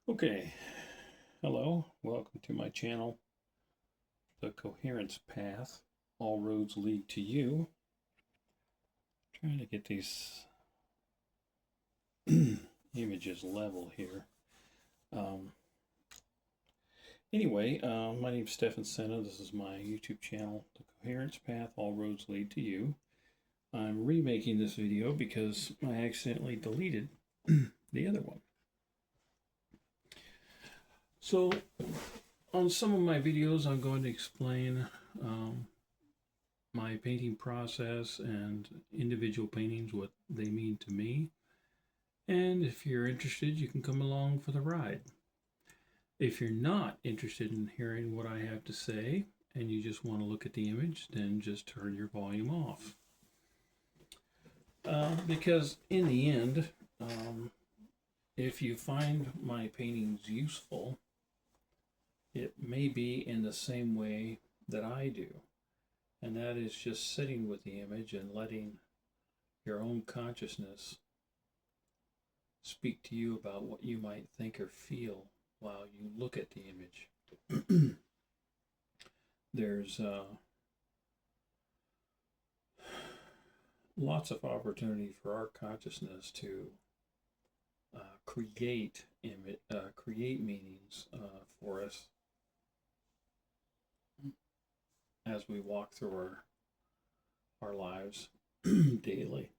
Okay, hello, welcome to my channel, The Coherence Path. All roads lead to you. Trying to get these images level here. Um, my name is Stefan Senna. This is my YouTube channel, The Coherence Path. All roads lead to you. I'm remaking this video because I accidentally deleted the other one. So, on some of my videos, I'm going to explain my painting process and individual paintings, what they mean to me. And if you're interested, you can come along for the ride. If you're not interested in hearing what I have to say and you just want to look at the image, then just turn your volume off. Because in the end, if you find my paintings useful, it may be in the same way that I do. And that is just sitting with the image and letting your own consciousness speak to you about what you might think or feel while you look at the image. There's lots of opportunity for our consciousness to create meanings for us as we walk through our lives daily.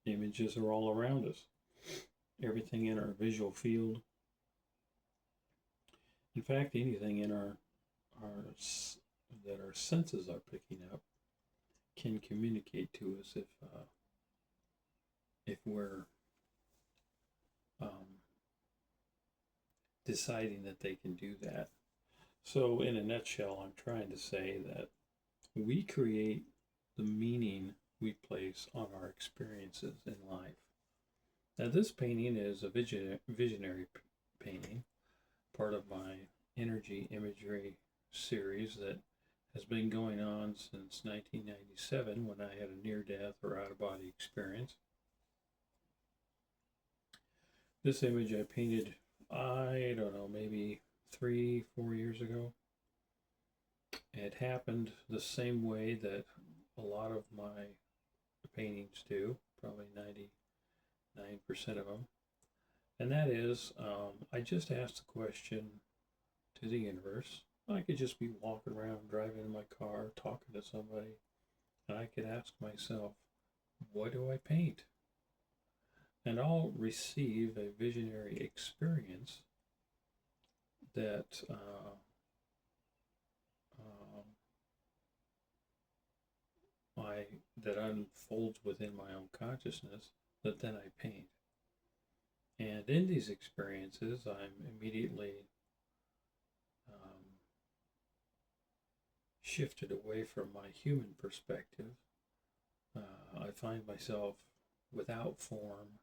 Images are all around us. Everything in our visual field. In fact, anything in that our senses are picking up can communicate to us if we're deciding that they can do that. So in a nutshell, I'm trying to say that we create the meaning we place on our experiences in life. Now this painting is a visionary painting, part of my energy imagery series that has been going on since 1997 when I had a near-death or out-of-body experience. This image I painted, I don't know, maybe 3-4 years ago. It happened the same way that a lot of my paintings do, probably 99% of them. And that is, I just asked the question to the universe. I could just be walking around, driving in my car, talking to somebody, and I could ask myself, what do I paint? And I'll receive a visionary experience that that unfolds within my own consciousness that then I paint. And in these experiences, I'm immediately shifted away from my human perspective. I find myself without form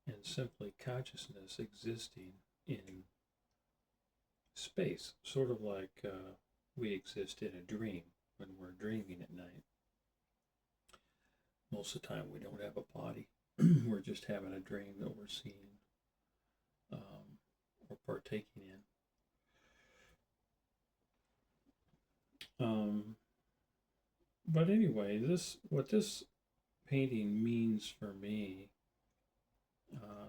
and simply consciousness existing in space, sort of like we exist in a dream when we're dreaming at night. Most of the time we don't have a body. We're just having a dream that we're seeing or partaking in. But anyway, what this painting means for me,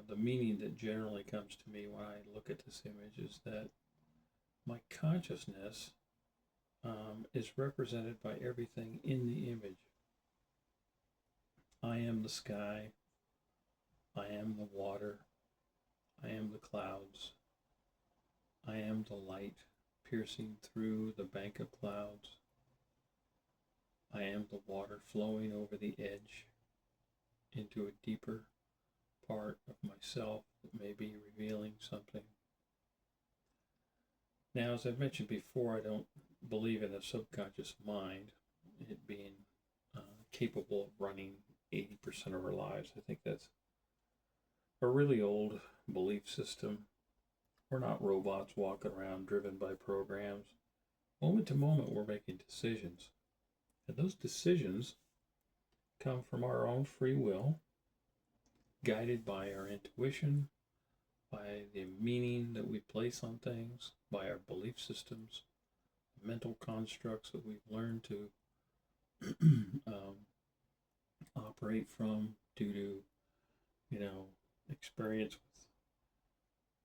the meaning that generally comes to me when I look at this image is that my consciousness is represented by everything in the image. I am the sky, I am the water, I am the clouds, I am the light piercing through the bank of clouds, I am the water flowing over the edge into a deeper part of myself that may be revealing something. Now, as I've mentioned before, I don't believe in a subconscious mind, it being capable of running 80% of our lives. I think that's a really old belief system. We're not robots walking around driven by programs. Moment to moment, we're making decisions. And those decisions come from our own free will, guided by our intuition, by the meaning that we place on things, by our belief systems, mental constructs that we've learned to operate from due to, experience with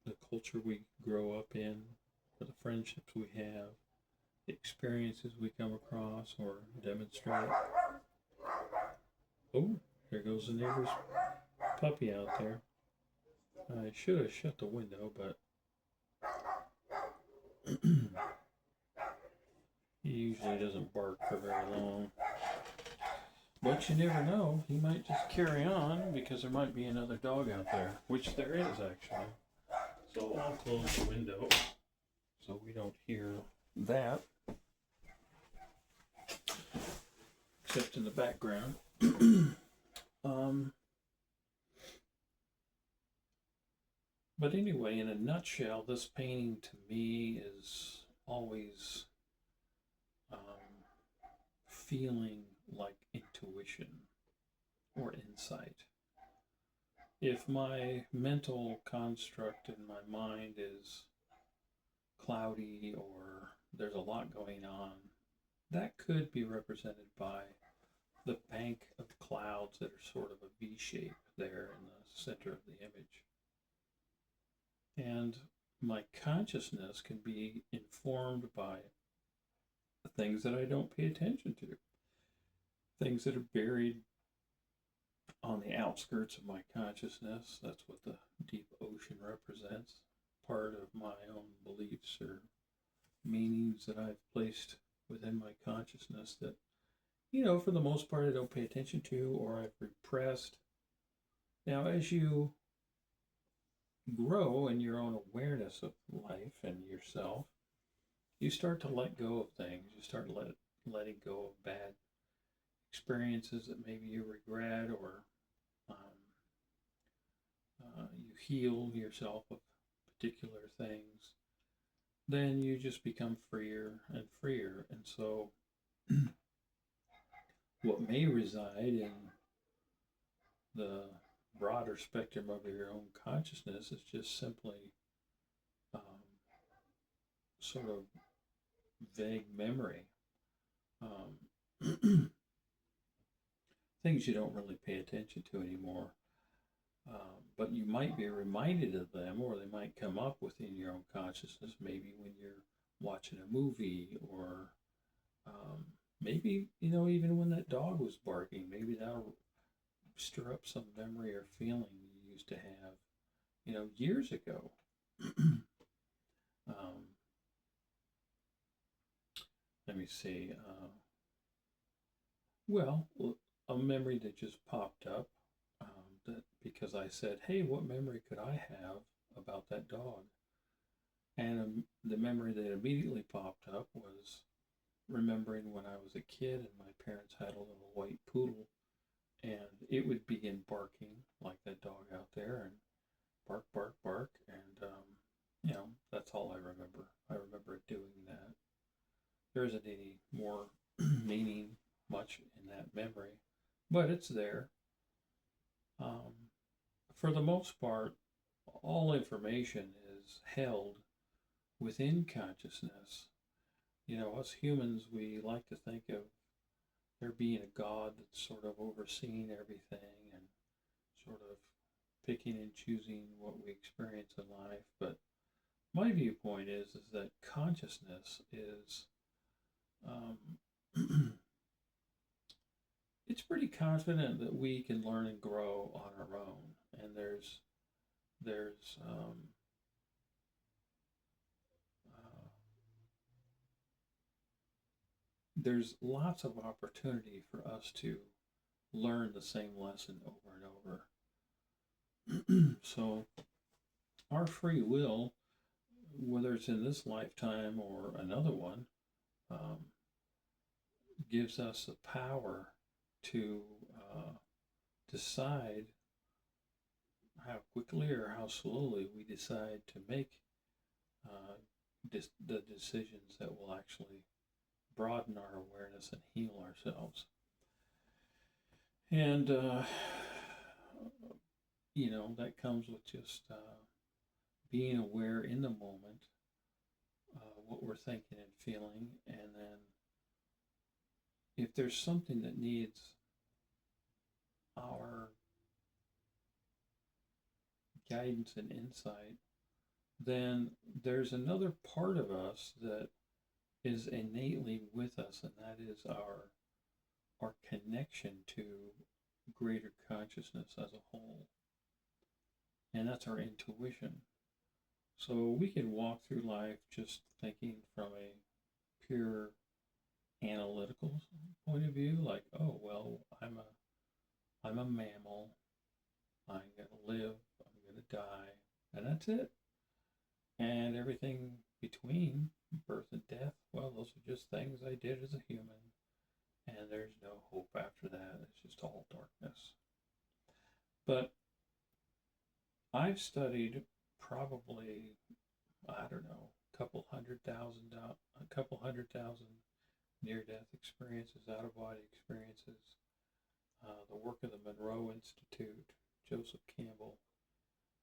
the culture we grow up in, or the friendships we have, the experiences we come across or demonstrate. Oh, there goes the neighbor's puppy out there. I should have shut the window, but he usually doesn't bark for very long. But you never know, he might just carry on because there might be another dog out there, which there is actually. So I'll close the window so we don't hear that, except in the background. But anyway, in a nutshell, this painting to me is always feeling like intuition or insight. If my mental construct in my mind is cloudy or there's a lot going on, that could be represented by the bank of clouds that are sort of a V shape there in the center of the image. And my consciousness can be informed by things that I don't pay attention to, things that are buried on the outskirts of my consciousness. That's what the deep ocean represents, part of my own beliefs or meanings that I've placed within my consciousness that, for the most part I don't pay attention to or I've repressed. Now, as you grow in your own awareness of life and yourself, you start to let go of things. You start letting go of bad experiences that maybe you regret, or you heal yourself of particular things. Then you just become freer and freer. And so what may reside in the broader spectrum of your own consciousness is just simply sort of vague memory. Things you don't really pay attention to anymore. But you might be reminded of them, or they might come up within your own consciousness, maybe when you're watching a movie, or maybe, even when that dog was barking, maybe that'll stir up some memory or feeling you used to have, years ago. Let me see. Well, a memory that just popped up, that because I said, hey, what memory could I have about that dog? And the memory that immediately popped up was remembering when I was a kid and my parents had a little white poodle, and it would begin barking like that dog out there, and bark, bark, bark, and that's all I remember. I remember it doing that. There isn't any more meaning much in that memory, but it's there. For the most part, all information is held within consciousness. Us humans, we like to think of there being a God that's sort of overseeing everything and sort of picking and choosing what we experience in life. But my viewpoint is that consciousness is it's pretty confident that we can learn and grow on our own, and there's lots of opportunity for us to learn the same lesson over and over. So our free will, whether it's in this lifetime or another one, gives us the power to decide how quickly or how slowly we decide to make the decisions that will actually broaden our awareness and heal ourselves. And that comes with just being aware in the moment, what we're thinking and feeling, and then if there's something that needs our guidance and insight, then there's another part of us that is innately with us, and that is our connection to greater consciousness as a whole. And that's our intuition. So we can walk through life just thinking from a pure analytical point of view, like, oh well, I'm a mammal, I'm gonna live, I'm gonna die, and that's it. And everything between birth and death, well, those are just things I did as a human, and there's no hope after that. It's just all darkness. But I've studied probably, I don't know, a couple hundred thousand near-death experiences, out-of-body experiences, the work of the Monroe Institute, Joseph Campbell,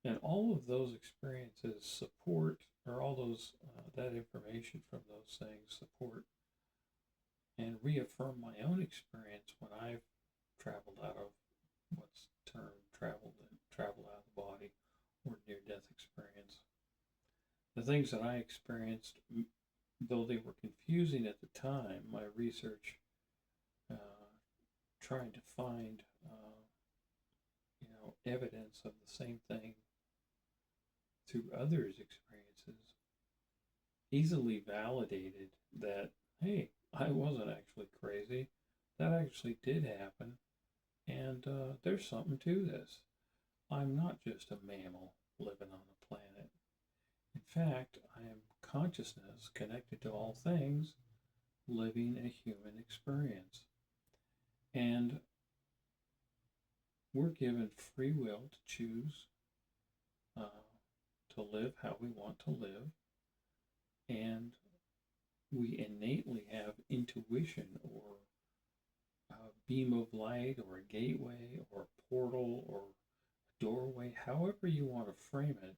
and all of those experiences support, or all those that information from those things support and reaffirm my own experience when I've traveled out of what's termed travel out of the body or near-death experience. The things that I experienced, though they were confusing at the time, my research trying to find evidence of the same thing through others' experiences, easily validated that, hey, I wasn't actually crazy. That actually did happen. And there's something to this. I'm not just a mammal living on a planet. In fact, I am consciousness connected to all things, living a human experience. And we're given free will to choose to live how we want to live. And we innately have intuition, or a beam of light, or a gateway, or a portal, or a doorway, however you want to frame it.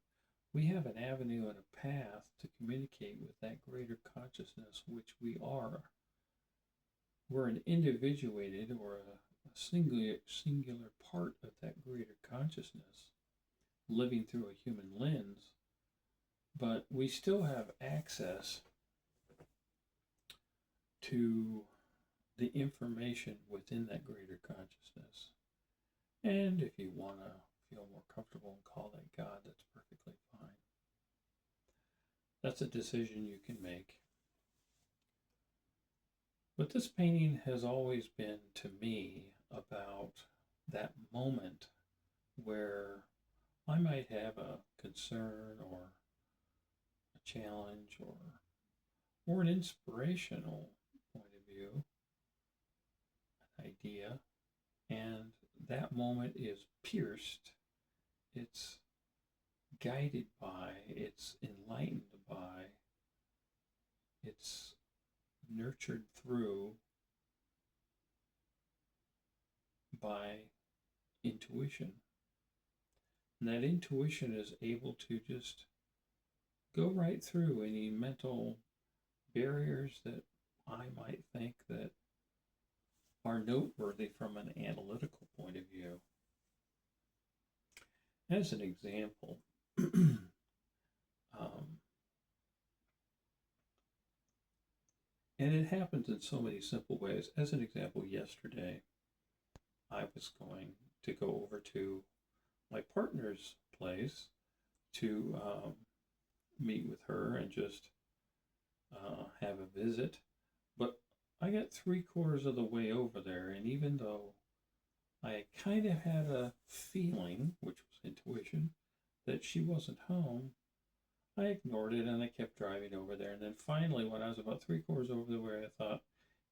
We have an avenue and a path to communicate with that greater consciousness, which we are. We're an individuated, or a singular part of that greater consciousness living through a human lens, but we still have access to the information within that greater consciousness. And if you want to feel more comfortable and call that God, that's perfectly fine. That's a decision you can make. But this painting has always been, to me, about that moment where I might have a concern or a challenge or an inspirational point of view, an idea, and that moment is pierced, it's guided by, it's enlightened by, it's nurtured through by intuition. And that intuition is able to just go right through any mental barriers that I might think that are noteworthy from an analytical point of view. As an example, and it happens in so many simple ways. As an example, yesterday I was going to go over to my partner's place to meet with her and just have a visit. But I got 3/4 of the way over there, and even though I kind of had a feeling, which was intuition, that she wasn't home, I ignored it and I kept driving over there. And then finally, when I was about 3/4 over the way, I thought,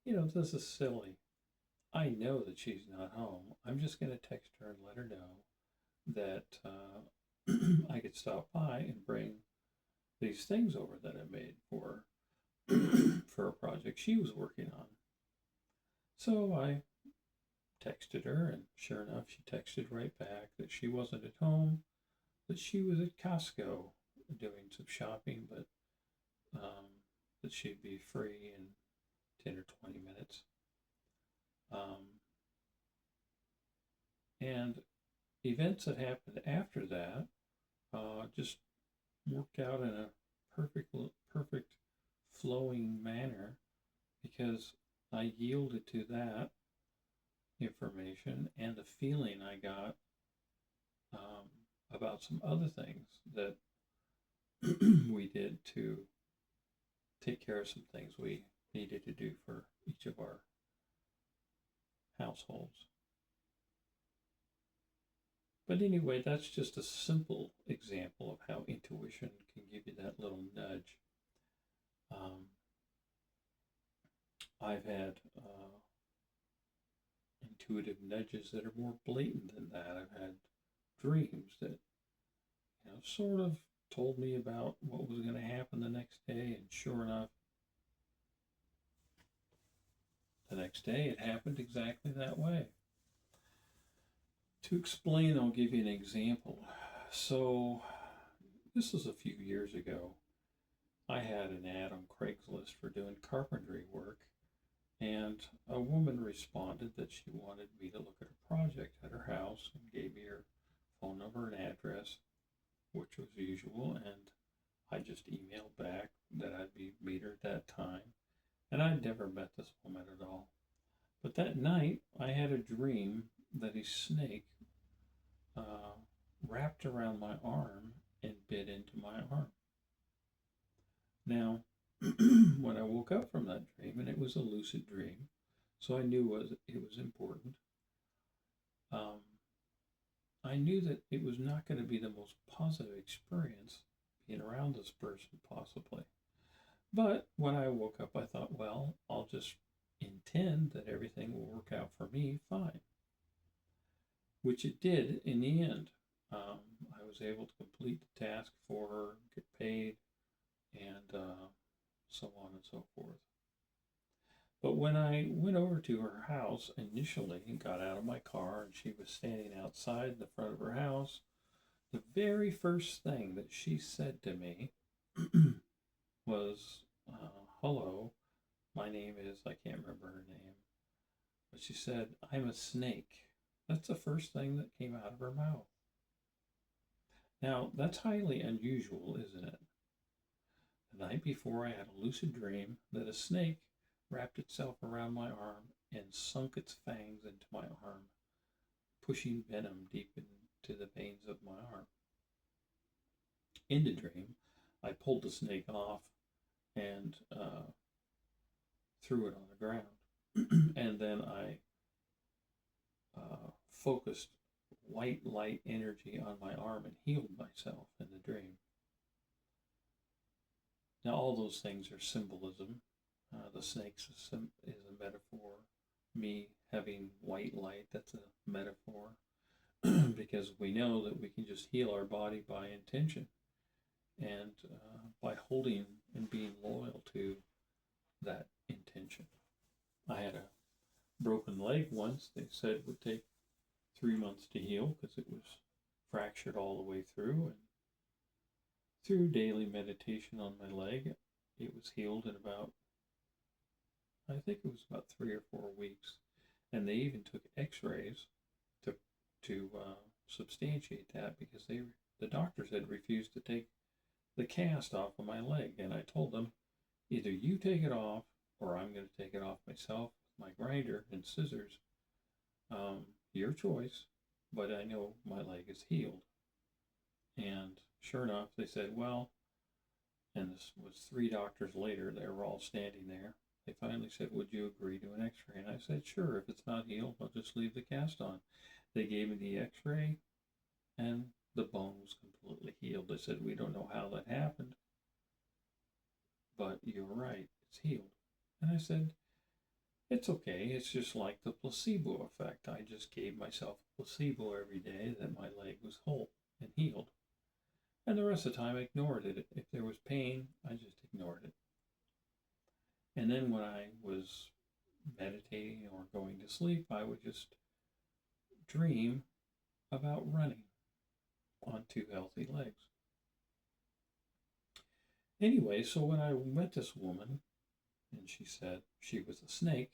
this is silly. I know that she's not home. I'm just going to text her and let her know that I could stop by and bring these things over that I made for for a project she was working on. So I texted her, and sure enough, she texted right back that she wasn't at home, that she was at Costco doing some shopping, but that she'd be free in 10 or 20 minutes. And events that happened after that just worked out in a perfect flowing manner because I yielded to that information and the feeling I got about some other things that we did to take care of some things we needed to do for each of our households. But anyway, that's just a simple example of how intuition can give you that little nudge. I've had intuitive nudges that are more blatant than that. I've had dreams that, sort of told me about what was going to happen the next day, and sure enough, the next day it happened exactly that way. To explain, I'll give you an example. So, this was a few years ago. I had an ad on Craigslist for doing carpentry work, and a woman responded that she wanted me to look at a project at her house and gave me her phone number and address, which was usual, and I just emailed back that I'd meet her at that time, and I'd never met this woman at all. But that night, I had a dream that a snake wrapped around my arm and bit into my arm. Now, when I woke up from that dream, and it was a lucid dream, so I knew it was important, I knew that it was not going to be the most positive experience being around this person, possibly. But when I woke up, I thought, well, I'll just intend that everything will work out for me fine, which it did in the end. I was able to complete the task for her, get paid, and so on and so forth. But when I went over to her house initially and got out of my car and she was standing outside in the front of her house, the very first thing that she said to me was, hello, my name is, I can't remember her name, but she said, I'm a snake. That's the first thing that came out of her mouth. Now, that's highly unusual, isn't it? The night before, I had a lucid dream that a snake wrapped itself around my arm and sunk its fangs into my arm, pushing venom deep into the veins of my arm. In the dream, I pulled the snake off and threw it on the ground. And then I focused white light energy on my arm and healed myself in the dream. Now, all those things are symbolism. The snakes is a metaphor. Me having white light, that's a metaphor. Because we know that we can just heal our body by intention and by holding and being loyal to that intention. I had a broken leg once. They said it would take 3 months to heal because it was fractured all the way through. And through daily meditation on my leg, it was healed in about, I think it was about 3 or 4 weeks. And they even took x-rays to substantiate that because the doctors had refused to take the cast off of my leg. And I told them, either you take it off or I'm going to take it off myself with my grinder and scissors. Your choice, but I know my leg is healed. And sure enough, they said, well, and this was 3 doctors later, they were all standing there. They finally said, would you agree to an x-ray? And I said, sure, if it's not healed, I'll just leave the cast on. They gave me the x-ray, and the bone was completely healed. They said, we don't know how that happened, but you're right, it's healed. And I said, it's okay, it's just like the placebo effect. I just gave myself a placebo every day that my leg was whole and healed. And the rest of the time I ignored it. If there was pain, I just ignored it. And then when I was meditating or going to sleep, I would just dream about running on 2 healthy legs. Anyway, so when I met this woman and she said she was a snake,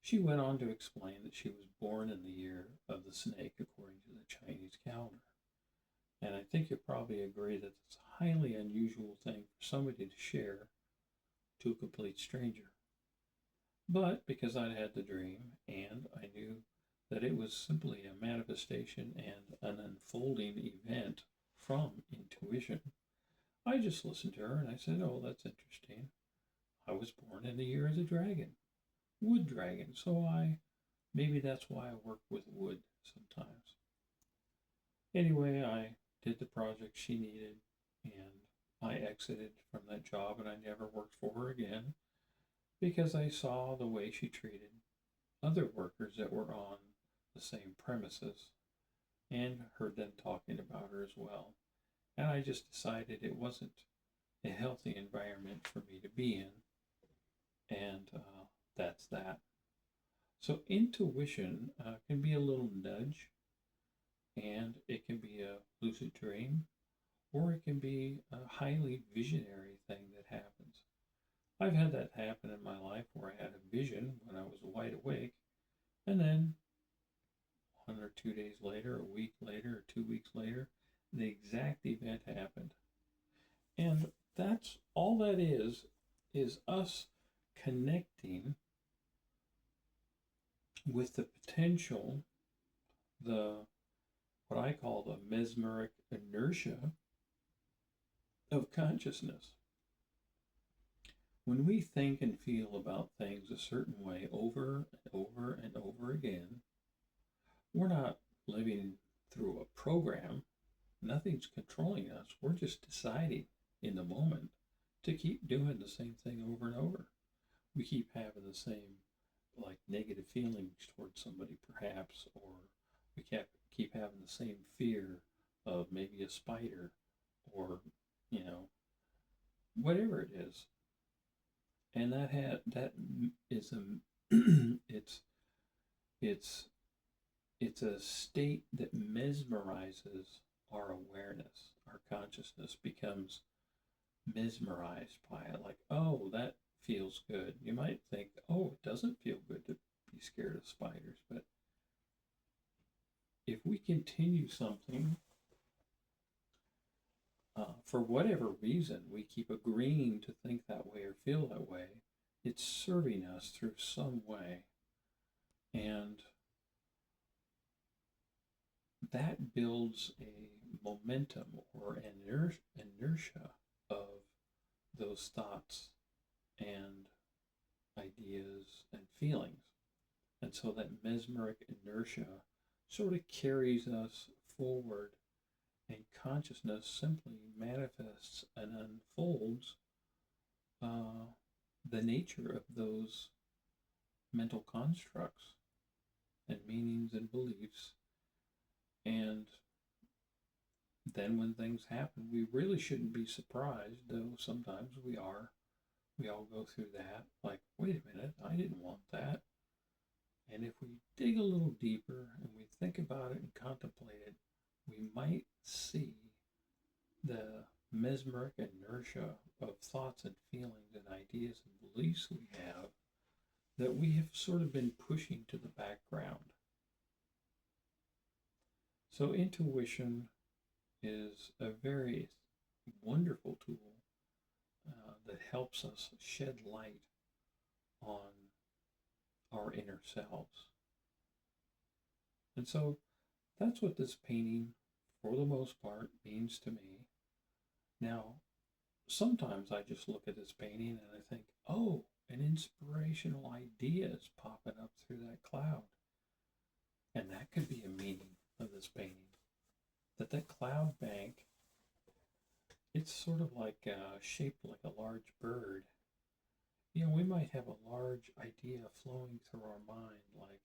she went on to explain that she was born in the year of the snake according to the Chinese calendar. And I think you'll probably agree that it's a highly unusual thing for somebody to share to a complete stranger. But because I'd had the dream and I knew that it was simply a manifestation and an unfolding event from intuition, I just listened to her and I said, "Oh, that's interesting. I was born in the year of the dragon, wood dragon, so maybe that's why I work with wood sometimes." Anyway, I did the project she needed and I exited from that job and I never worked for her again because I saw the way she treated other workers that were on the same premises and heard them talking about her as well. And I just decided it wasn't a healthy environment for me to be in. And that's that. So intuition can be a little nudge, and it can be a lucid dream, or it can be a highly visionary thing that happens. I've had that happen in my life where I had a vision when I was wide awake, and then 1 or 2 days later, a week later, or 2 weeks later, the exact event happened. And that's all that is us connecting with the potential, the what I call the mesmeric inertia of consciousness. When we think and feel about things a certain way over and over and over again, we're not living through a program. Nothing's controlling us. We're just deciding in the moment to keep doing the same thing over and over. We keep having the same like negative feelings towards somebody perhaps, or we keep having the same fear of maybe a spider or, you know, whatever it is. And that is a it's it's a state that mesmerizes our awareness. Our consciousness becomes mesmerized by it, like, oh, that feels good. You might think, oh, it doesn't feel good to be scared of spiders, but if we continue something, for whatever reason, we keep agreeing to think that way or feel that way, it's serving us through some way. And that builds a momentum or an inertia of those thoughts and ideas and feelings. And so that mesmeric inertia sort of carries us forward, and consciousness simply manifests and unfolds the nature of those mental constructs and meanings and beliefs. And then when things happen, we really shouldn't be surprised, though sometimes we are. We all go through that, like, wait a minute, I didn't want that. And if we dig a little deeper and we think about it and contemplate it, we might see the mesmeric inertia of thoughts and feelings and ideas and beliefs we have that we have sort of been pushing to the background. So intuition is a very wonderful tool that helps us shed light on our inner selves. And so that's what this painting, for the most part, means to me. Now, sometimes I just look at this painting and I think, oh, an inspirational idea is popping up through that cloud. And that could be a meaning of this painting. That cloud bank, it's sort of like shaped like a large bird. You know, we might have a large idea flowing through our mind, like,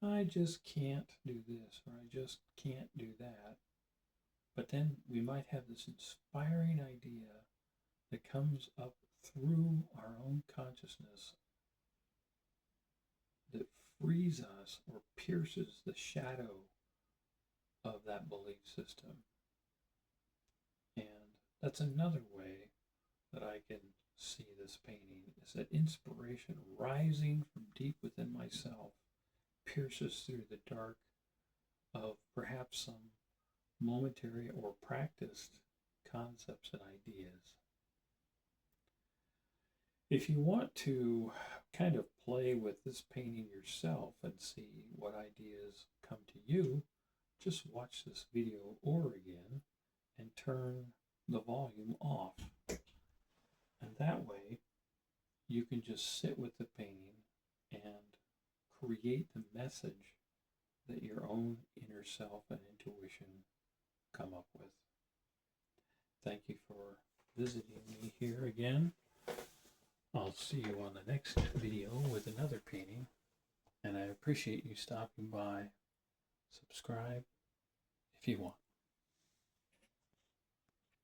I just can't do this, or I just can't do that. But then we might have this inspiring idea that comes up through our own consciousness that frees us or pierces the shadow of that belief system. And that's another way that I can see this painting is that inspiration rising from deep within myself pierces through the dark of perhaps some momentary or practiced concepts and ideas. If you want to kind of play with this painting yourself and see what ideas come to you, just watch this video over again and turn the volume off. And that way, you can just sit with the painting and create the message that your own inner self and intuition come up with. Thank you for visiting me here again. I'll see you on the next video with another painting, and I appreciate you stopping by. Subscribe if you want.